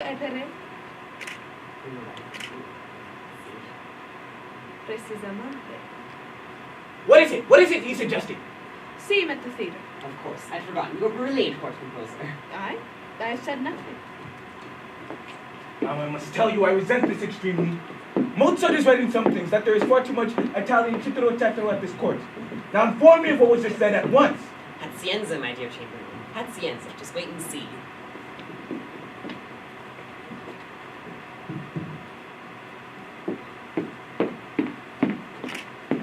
Edere precisamente. What is it? What is it he's suggesting? See him at the theatre. Of course, I'd forgotten. You're a brilliant court composer. I said nothing. Now I must tell you I resent this extremely. Mozart is writing some things that there is far too much Italian chittero-chattero at this court. Now inform me of what was just said at once. Pazienza, my dear Chamberlain. Pazienza. Just wait and see.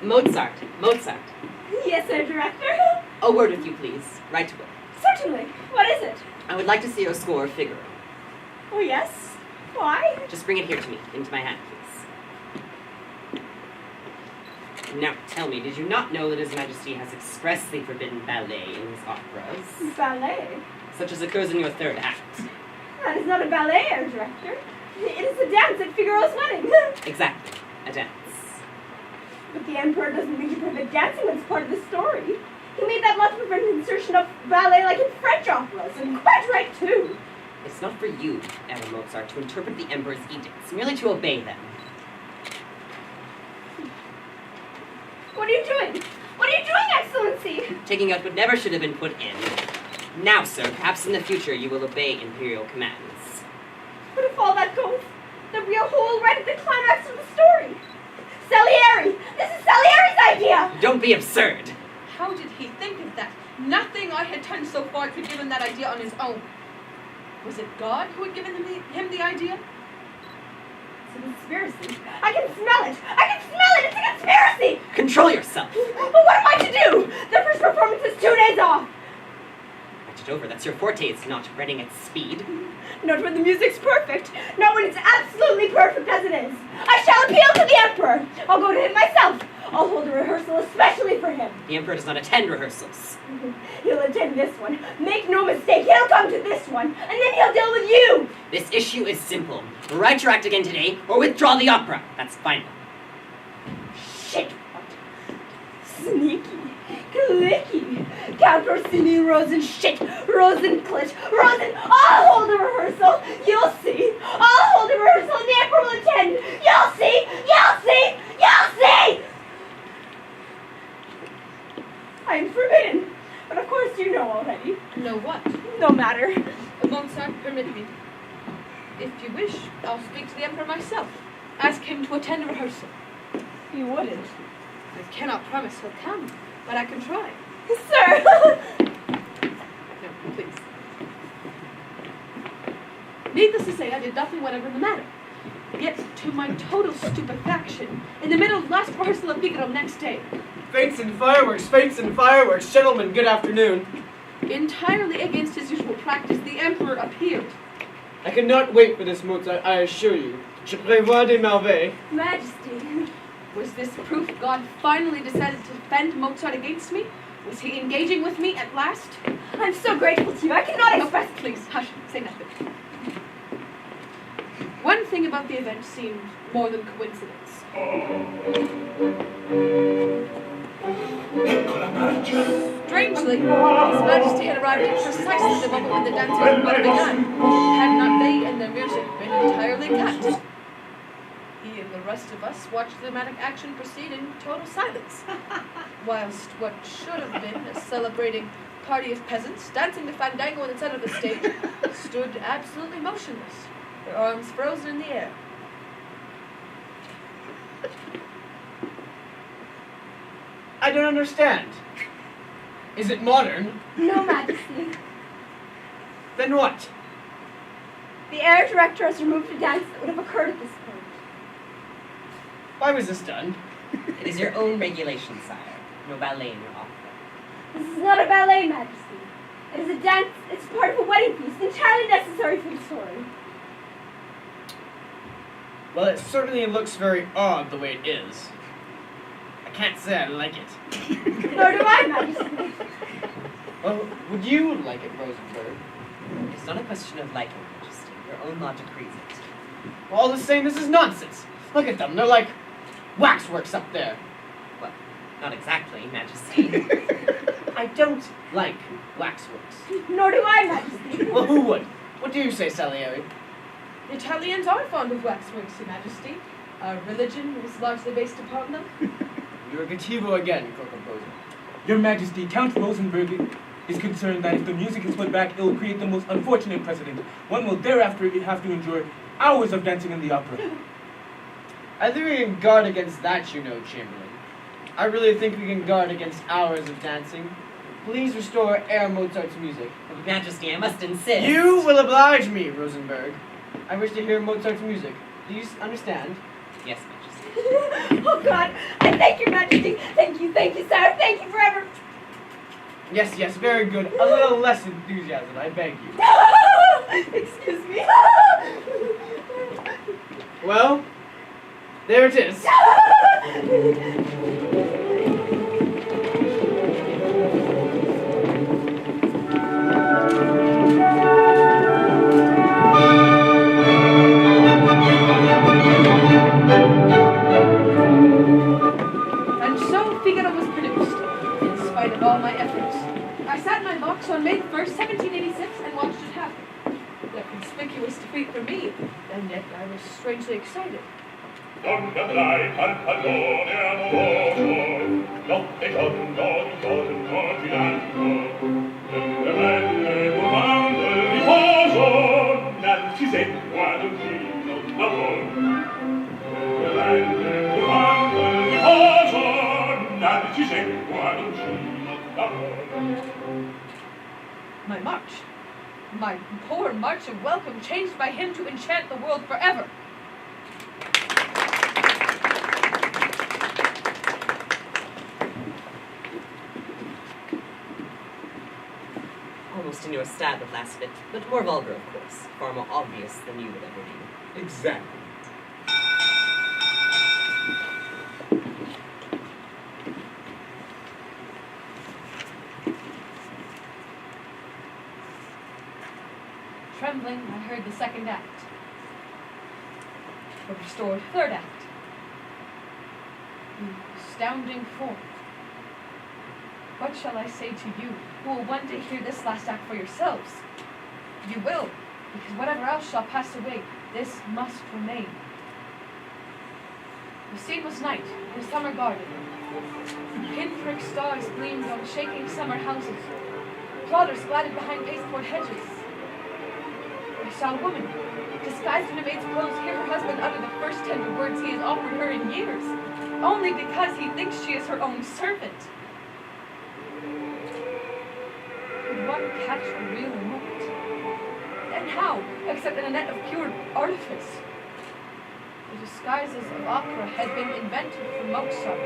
Mozart. Yes, sir, Director. A word with you, please. Right away. Certainly. What is it? I would like to see your score of Figaro. Oh, yes. Why? Just bring it here to me, into my hand, please. Now, tell me, did you not know that His Majesty has expressly forbidden ballet in his operas? Ballet? Such as occurs in your third act. That is not a ballet, Herr Director. It is a dance at Figaro's wedding. Exactly. A dance. But the Emperor doesn't really prohibit dancing when it's part of the story. He made that law to prevent insertion of ballet like in French operas, and quite right, too. It's not for you, Emma Mozart, to interpret the Emperor's edicts, merely to obey them. What are you doing? What are you doing, Excellency? Taking out what never should have been put in. Now, sir, perhaps in the future you will obey imperial commands. But if all that goes, there'll be a hole right at the climax of the story. Salieri! This is Salieri's idea! Don't be absurd! How did he think of that? Nothing I had done so far could give him that idea on his own. Was it God who had given him the idea? It's a conspiracy. I can smell it! I can smell it! It's a conspiracy! Control yourself! But what am I to do? The first performance is 2 days off! Write it over. That's your forte. It's not running at speed. Not when the music's perfect. Not when it's absolutely perfect as it is. I shall appeal to the Emperor. I'll go to him myself. I'll hold a rehearsal especially for him. The Emperor does not attend rehearsals. He'll attend this one. Make no mistake, he'll come to this one. And then he'll deal with you. This issue is simple. Write your act again today, or withdraw the opera. That's final. Shit. Sneaky. Clicky. Count Rossini, Rosen, shit. Rosencliff. I'll hold a rehearsal. You'll see. I'll hold a rehearsal and the Emperor will attend. You'll see. You'll see. You'll see. I am forbidden. But of course you know already. Know what? No matter. Mozart, permit me. If you wish, I'll speak to the Emperor myself. Ask him to attend a rehearsal. You wouldn't. I cannot promise he'll come, but I can try. Sir! No, please. Needless to say, I did nothing whatever the matter. Yet, to my total stupefaction, in the middle of last rehearsal of Figaro next day, Fates and fireworks, gentlemen, good afternoon. entirely against his usual practice, the Emperor appeared. I cannot wait for this, Mozart, I assure you. Je prévois des merveilles. Majesty. Was this proof God finally decided to defend Mozart against me? Was he engaging with me at last? I'm so grateful to you. I cannot express. Please, hush, say nothing. One thing about the event seemed more than coincidence. Strangely, His Majesty had arrived at precisely the moment when the dancers would have begun, had not they and their music been entirely cut. He and the rest of us watched the dramatic action proceed in total silence, whilst what should have been a celebrating party of peasants dancing the fandango in the center of the stage stood absolutely motionless, their arms frozen in the air. I don't understand. Is it modern? No, Majesty. Then what? The Air Director has removed a dance that would have occurred at this point. Why was this done? It is your own regulation, sire. No ballet in your opera. This is not a ballet, Majesty. It is a dance. It's part of a wedding feast, entirely necessary for the story. Well, it certainly looks very odd the way it is. I can't say I like it. Nor do I, Majesty. Well, would you like it, Rosenberg? It's not a question of liking, Majesty. Your own law decrees it. Well, all the same, this is nonsense. Look at them, they're like waxworks up there. Well, not exactly, Majesty. I don't like waxworks. Nor do I, Majesty. Well, who would? What do you say, Salieri? The Italians are fond of waxworks, Your Majesty. Our religion is largely based upon them. You're a cattivo again, co-composer. Your Majesty, Count Rosenberg is concerned that if the music is put back, it will create the most unfortunate precedent. One will thereafter have to endure hours of dancing in the opera. I think we can guard against that, you know, Chamberlain. I really think we can guard against hours of dancing. Please restore Air Mozart's music. Majesty, I must insist. You will oblige me, Rosenberg. I wish to hear Mozart's music. Do you understand? Yes, Majesty. Oh God, I thank your Majesty. Thank you, sir. Thank you forever. Yes, very good. A little less enthusiasm, I beg you. Excuse me. Well, there it is. And so Figaro was produced, in spite of all my efforts. I sat in my box on May 1st, 1786, and watched it happen. A conspicuous defeat for me, and yet I was strangely excited. Donne andrai al pallone amoroso, notte e giorno di giorno girando, le belle curvando il riposo, non si segue ad un filo d'amor. Le belle curvando il riposo, non si segue ad un filo d'amor. My march, my poor march of welcome, changed by him to enchant the world forever. Almost in your style of last bit, but more vulgar, of course. Far more obvious than you would ever be. Exactly. Trembling, I heard the second act. A restored third act. The astounding fourth. What shall I say to you, who will one day hear this last act for yourselves? You will, because whatever else shall pass away, this must remain. The scene was night, in a summer garden. Pinprick stars gleamed on shaking summer houses. Plotters glided behind pasteboard hedges. I saw a woman, disguised in a maid's clothes, hear her husband utter the first tender words he has offered her in years, only because he thinks she is her own servant. Could one catch a real moment? And how, except in a net of pure artifice? The disguises of opera had been invented for Mozart.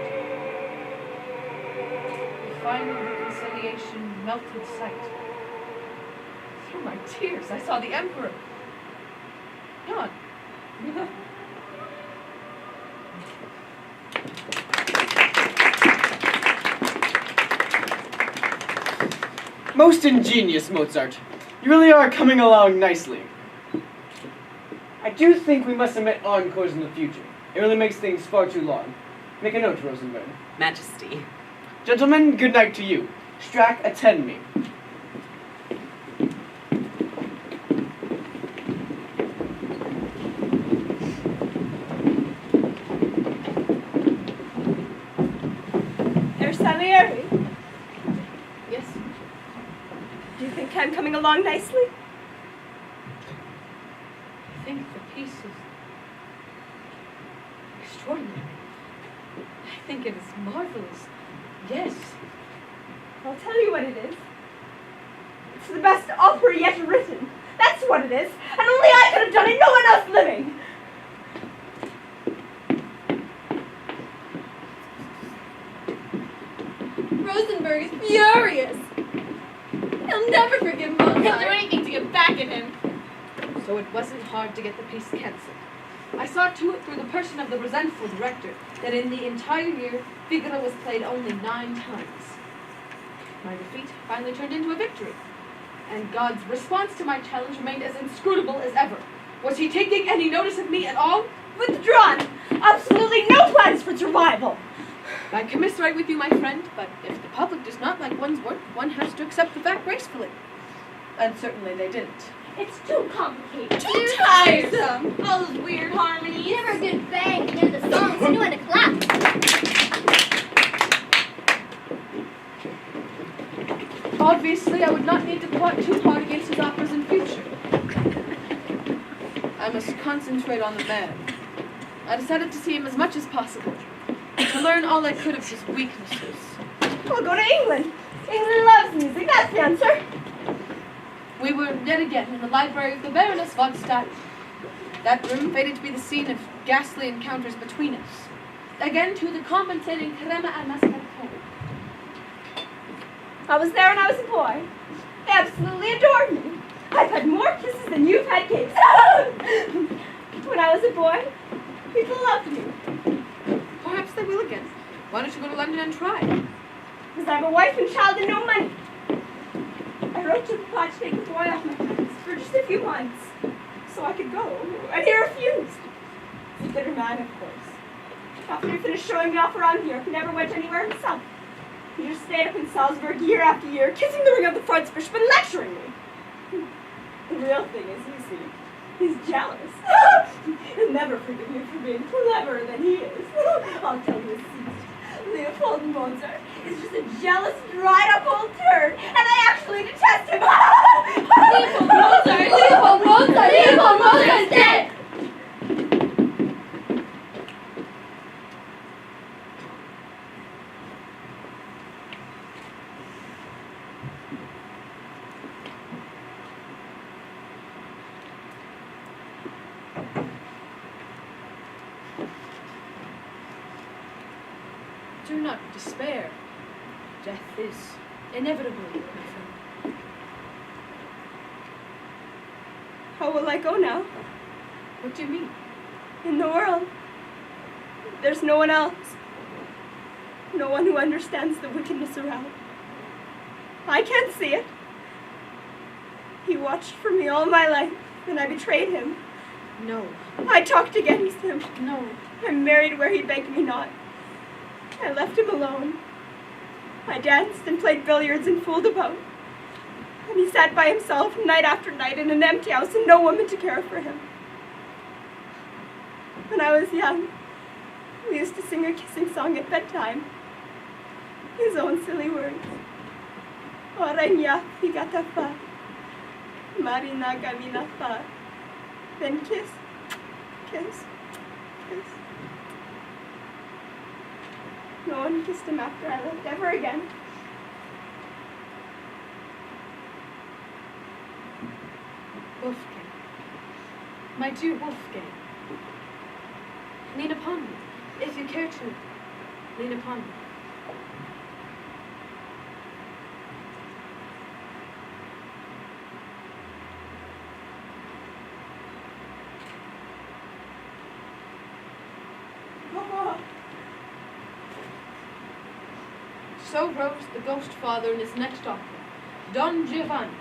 The final reconciliation melted sight. Through my tears, I saw the Emperor. Gone. Most ingenious, Mozart. You really are coming along nicely. I do think we must omit encores in the future. It really makes things far too long. Make a note, Rosenberg. Majesty. Gentlemen, good night to you. Strack, attend me. Herr Salieri, Yes, do you think I'm coming along nicely? I think the piece is extraordinary. I think it is marvelous. Yes. I'll tell you what it is. It's the best opera yet written. That's what it is. And only I could have done it, no one else living. Rosenberg is furious. He'll never forgive Mozart. He'll do anything to get back at him. So it wasn't hard to get the piece cancelled. I saw to it through the person of the resentful director that in the entire year, Figaro was played only 9 times. My defeat finally turned into a victory. And God's response to my challenge remained as inscrutable as ever. Was he taking any notice of me at all? Withdrawn. Absolutely no plans for survival. I commiserate with you, my friend, but if the public does not like one's work, one has to accept the fact gracefully. And certainly they didn't. It's too complicated. Too tiresome. All those weird harmonies. You never a good bang at the end of the song, so you want to clap. Obviously, I would not need to plot too hard against his operas in future. I must concentrate on the man. I decided to see him as much as possible, to learn all I could of his weaknesses. I'll go to England. England loves music, that's the answer. We were yet again in the library of the Baroness von Stadt. That room fated to be the scene of ghastly encounters between us. Again, to the compensating crema à mascarpone. I was there when I was a boy. They absolutely adored me. I've had more kisses than you've had cakes. When I was a boy, people loved me. Perhaps they will again. Why don't you go to London and try? Because I have a wife and child and no money. I wrote to Papa to take the boy off my hands for just a few months, so I could go, and he refused. He's a bitter man, of course. After he finished showing me off around Europe, he never went anywhere himself. He just stayed up in Salzburg year after year, kissing the ring of the Franzbishop and lecturing me. The real thing is, you see, he's jealous. He'll never forgive me for being cleverer than he is. I'll tell you a secret. Leopold Mozart is just a jealous, dried-up old turd, and I actually detest him. Leopold Mozart! Leopold Mozart! Leopold Mozart's dead! Do not despair. Death is inevitable, my friend. How will I go now? What do you mean? In the world, there's no one else. No one who understands the wickedness around. I can't see it. He watched for me all my life, and I betrayed him. No. I talked against him. No. I married where he begged me not. I left him alone. I danced and played billiards and fooled about. And he sat by himself night after night in an empty house and no woman to care for him. When I was young, we used to sing a kissing song at bedtime. His own silly words. Oranya figata fa, marina gamina fa. Then kiss, kiss, kiss. No one kissed him after I left ever again. Wolfgang. My dear Wolfgang. Lean upon me. If you care to, lean upon me. So rose the Ghost Father in his next opera, Don Giovanni.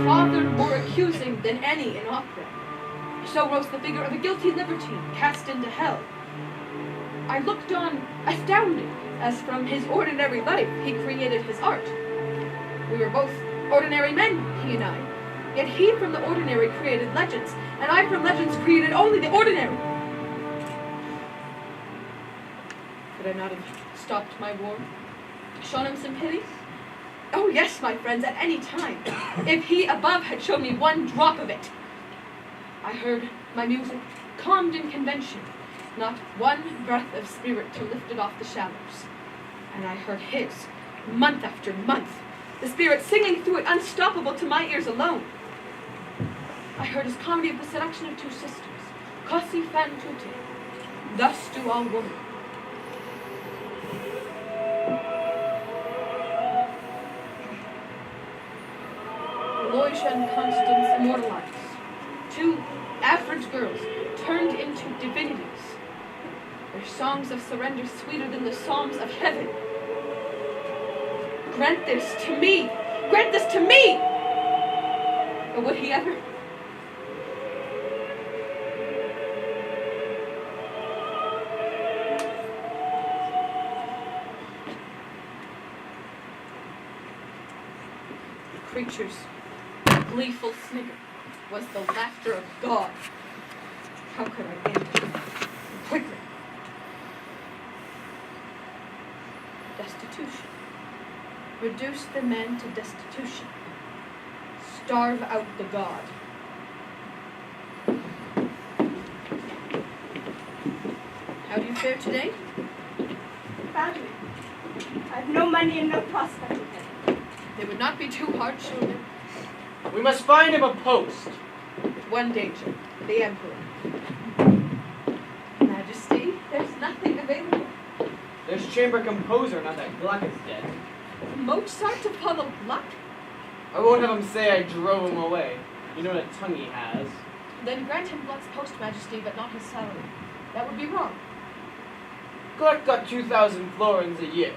Father more accusing than any in opera. So rose the figure of a guilty libertine cast into hell. I looked on, astounded, as from his ordinary life he created his art. We were both ordinary men, he and I. Yet he from the ordinary created legends, and I from legends created only the ordinary. Could I not have stopped my war? Shown him some pity? Oh yes, my friends, at any time. If he above had shown me one drop of it. I heard my music calmed in convention, not one breath of spirit to lift it off the shallows. And I heard his, month after month, the spirit singing through it unstoppable to my ears alone. I heard his comedy of the seduction of two sisters, così fan tutte, thus do all women. Aloysia and Constance immortalized. Two average girls turned into divinities. Their songs of surrender sweeter than the psalms of heaven. Grant this to me! Grant this to me! Or would he ever? The creature's gleeful snigger was the laughter of God. How could I end it? Quickly. Destitution. Reduce the men to destitution. Starve out the god. How do you fare today? Badly. I have no money and no prospect. They would not be too hard, children. We must find him a post. One danger, the emperor. Majesty, there's nothing available. There's chamber composer, not that Gluck is dead. Mozart to follow Gluck? I won't have him say I drove him away. You know what a tongue he has. Then grant him Gluck's post, Majesty, but not his salary. That would be wrong. Gluck got 2,000 florins a year.